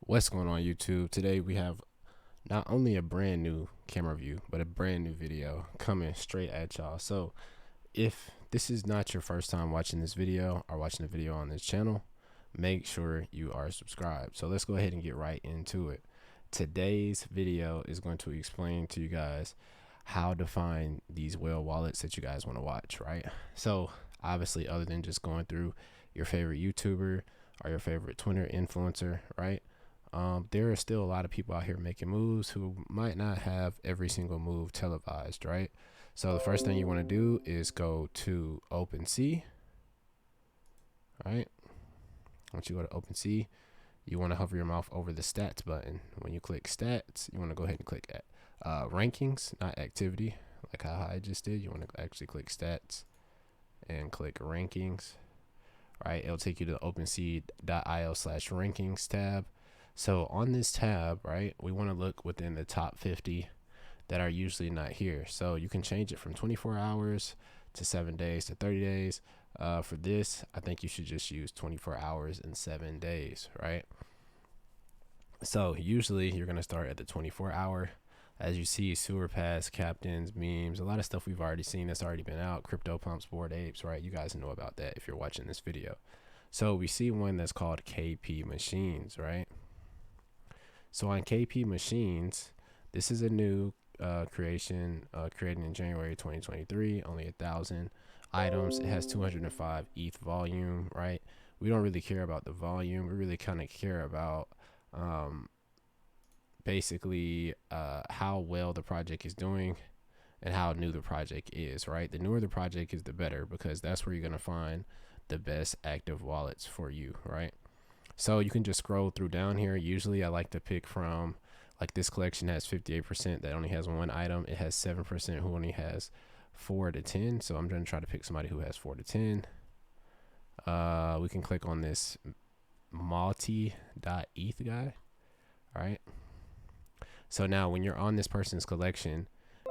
What's going on YouTube? Today we have not only a brand new camera view, but a brand new video coming straight at y'all. So if this is not your first time watching this video or watching a video on this channel, make sure you are subscribed. So let's go ahead and get right into it. Today's video is going to explain to you guys how to find these whale wallets that you guys want to watch, right? So obviously, other than just going through your favorite YouTuber or your favorite Twitter influencer, right? There are still a lot of people out here making moves who might not have every single move televised, right? So the first thing you want to do is go to OpenSea, right? Once you go to OpenSea, you want to hover your mouse over the stats button. When you click stats, you want to go ahead and click at rankings, not activity, like how I just did. You want to actually click stats and click rankings, right? It'll take you to the OpenSea.io/rankings tab. So on this tab, right, we want to look within the top 50 that are usually not here. So you can change it from 24 hours to 7 days to 30 days. For this, I think you should just use 24 hours and 7 days, right? So usually you're going to start at the 24 hour. As you see, sewer pass, captains, memes, a lot of stuff we've already seen that's already been out. Crypto pumps, Bored Apes, right? You guys know about that if you're watching this video. So we see one that's called KP Machines, right? So on KP Machines, this is a new creation created in January 2023, only 1,000 items. It has 205 ETH volume, right? We don't really care about the volume. We really kind of care about basically how well the project is doing and how new the project is, right? The newer the project is, the better, because that's where you're going to find the best active wallets for you, right? So you can just scroll through down here. Usually I like to pick from, like, this collection has 58% that only has one item. It has 7% who only has 4 to 10. So I'm going to try to pick somebody who has 4 to 10. We can click on this multi.eth guy. All right. So now when you're on this person's collection,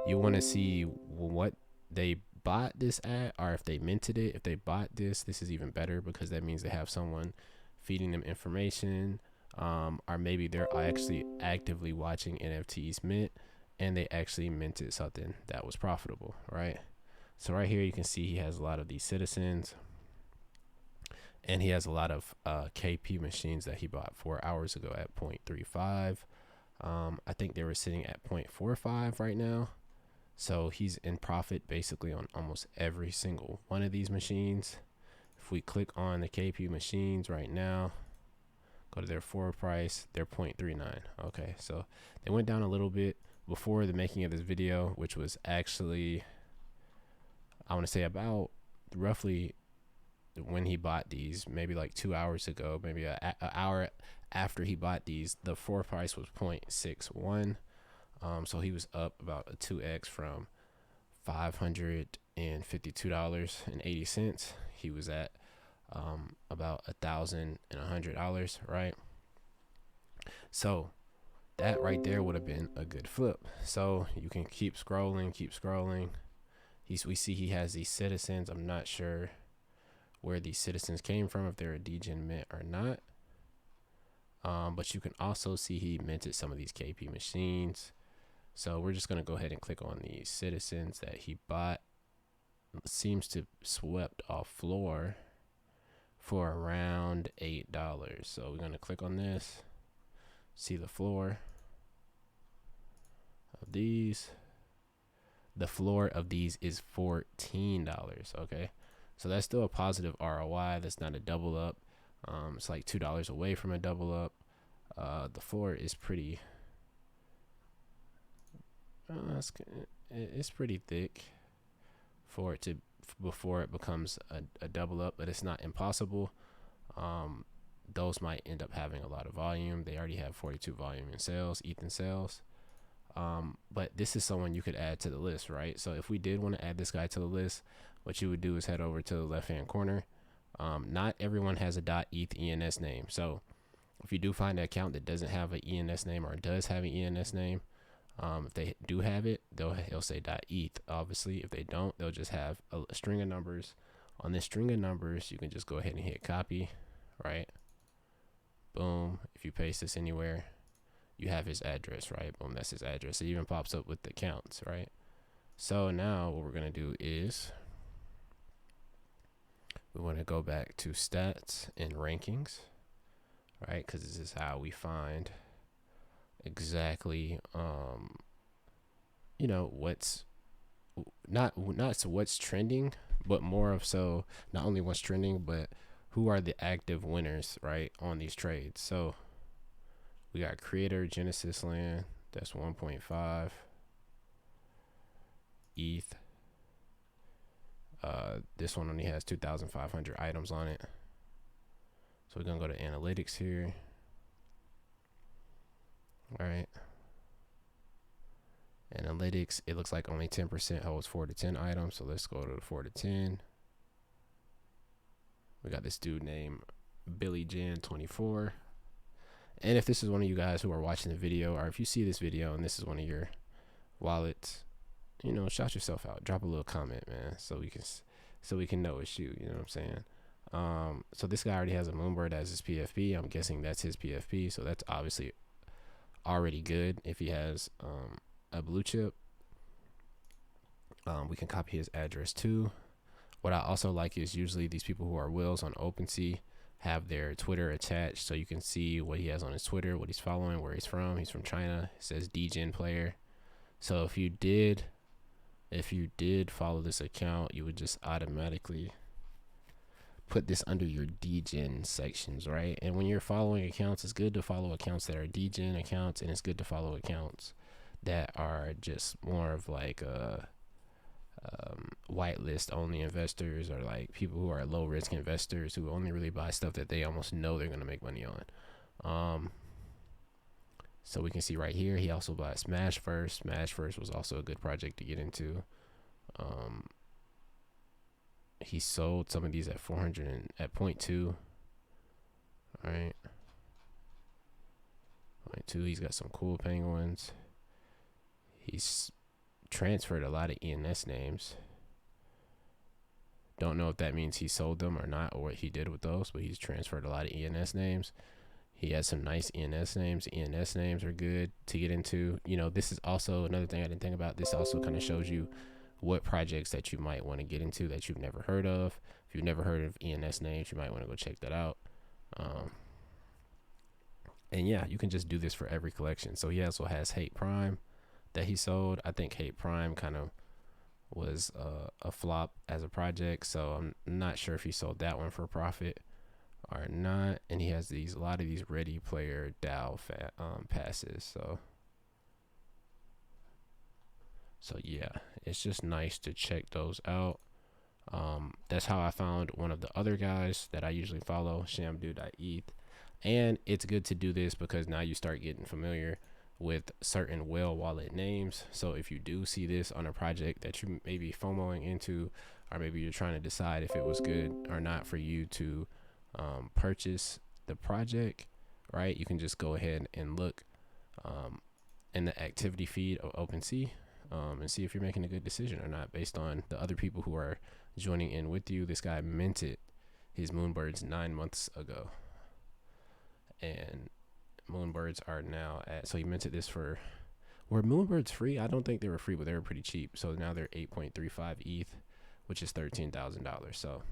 you want to see what they bought this at, or if they minted it. If they bought this is even better, because that means they have someone feeding them information, or maybe they're actually actively watching NFTs mint and they actually minted something that was profitable, right? So right here you can see he has a lot of these citizens, and he has a lot of KP machines that he bought 4 hours ago at 0.35. I think they were sitting at 0.45 right now. So he's in profit basically on almost every single one of these machines. If we click on the KP machines right now, go to their forward price, they're 0.39. Okay, so they went down a little bit before the making of this video, which was actually, I want to say about roughly when he bought these, maybe like 2 hours ago, maybe an hour after he bought these, the forward price was 0.61. So he was up about a 2x from $552.80. He was at about $1,100, right? So that right there would have been a good flip. So you can keep scrolling. We see he has these citizens. I'm not sure where these citizens came from, if they're a degen mint or not. But you can also see he minted some of these KP machines. So we're just going to go ahead and click on these citizens that he bought. It seems to swept off floor for around $8. So we're going to click on this, see the floor of these. The floor of these is $14. Okay, so that's still a positive ROI. That's not a double up. It's like $2 away from a double up. The floor is pretty it's pretty thick for it to, before it becomes a double up, but it's not impossible. Those might end up having a lot of volume. They already have 42 volume in sales, ETH in sales. But this is someone you could add to the list, right? So if we did want to add this guy to the list, what you would do is head over to the left hand corner. Not everyone has a .eth ENS name. So if you do find an account that doesn't have an ENS name, or does have an ENS name, if they do have it, they'll say .eth. Obviously, if they don't, they'll just have a string of numbers. On this string of numbers, you can just go ahead and hit copy, right? Boom. If if you paste this anywhere, you have his address, right? Boom, that's his address. It even pops up with the accounts, right? So now what we're gonna do is we want to go back to stats and rankings, right? Because this is how we find exactly, you know, what's not what's trending, but more of so not only what's trending, but who are the active winners, right, on these trades. So we got creator Genesis Land, that's 1.5 ETH. This one only has 2,500 items on it. So we're gonna go to analytics here. All right. Analytics, it looks like only 10% holds 4 to 10 items. So let's go to the 4 to 10. We got this dude named Billy Jan 24. And if this is one of you guys who are watching the video, or if you see this video and this is one of your wallets, you know, shout yourself out. Drop a little comment, man, so we can know it's you. You know what I'm saying? So this guy already has a Moonbird as his PFP. I'm guessing that's his PFP. So that's obviously already good. If he has a blue chip, we can copy his address too. What I also like is usually these people who are whales on OpenSea have their Twitter attached, so you can see what he has on his Twitter, what he's following, where he's from. He's from China. It says DGen player. So if you did follow this account, you would just automatically put this under your DGen sections, right? And when you're following accounts, it's good to follow accounts that are DGen accounts, and it's good to follow accounts that are just more of like whitelist only investors, or like people who are low risk investors who only really buy stuff that they almost know they're gonna make money on. So we can see right here, he also buys Smash First. Smash First was also a good project to get into. He sold some of these at 400 and at 0.2. All right, 0.2. He's got some cool penguins. He's transferred a lot of ENS names. Don't know if that means he sold them or not, or what he did with those, but he's transferred a lot of ENS names. He has some nice ENS names. ENS names are good to get into. You know, this is also another thing I didn't think about. This also kind of shows you what projects that you might want to get into that you've never heard of. If you've never heard of ENS names, you might want to go check that out. And yeah, you can just do this for every collection. So he also has Hate Prime that he sold. I think Hate Prime kind of was a flop as a project, so I'm not sure if he sold that one for profit or not. And he has a lot of these Ready Player DAO passes. So yeah, it's just nice to check those out. That's how I found one of the other guys that I usually follow, shamdu.eth. And it's good to do this because now you start getting familiar with certain whale wallet names. So if you do see this on a project that you may be FOMOing into, or maybe you're trying to decide if it was good or not for you to purchase the project, right? You can just go ahead and look in the activity feed of OpenSea and see if you're making a good decision or not based on the other people who are joining in with you. This guy minted his Moonbirds 9 months ago, and Moonbirds are now at, so he minted this for, were Moonbirds free? I don't think they were free, but they were pretty cheap. So now they're 8.35 ETH, which is $13,000. So,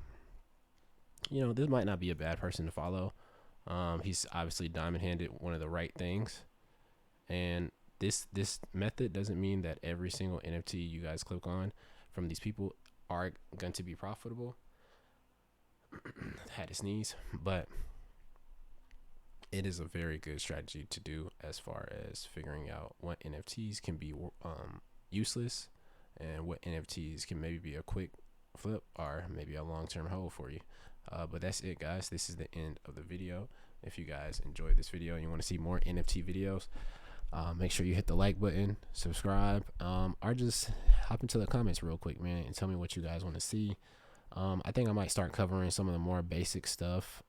you know, this might not be a bad person to follow. He's obviously diamond handed one of the right things. And this method doesn't mean that every single NFT you guys click on from these people are going to be profitable. Had to sneeze, but it is a very good strategy to do as far as figuring out what NFTs can be useless and what NFTs can maybe be a quick flip or maybe a long-term hold for you. But that's it, guys. This is the end of the video. If you guys enjoyed this video and you want to see more NFT videos, make sure you hit the like button, subscribe, or just hop into the comments real quick, man, and tell me what you guys want to see. I think I might start covering some of the more basic stuff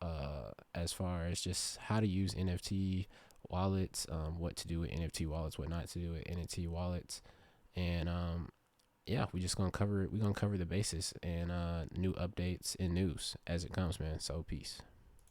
as far as just how to use NFT wallets, what to do with NFT wallets, what not to do with NFT wallets, and yeah, we're gonna cover the basis and new updates and news as it comes, man. So peace.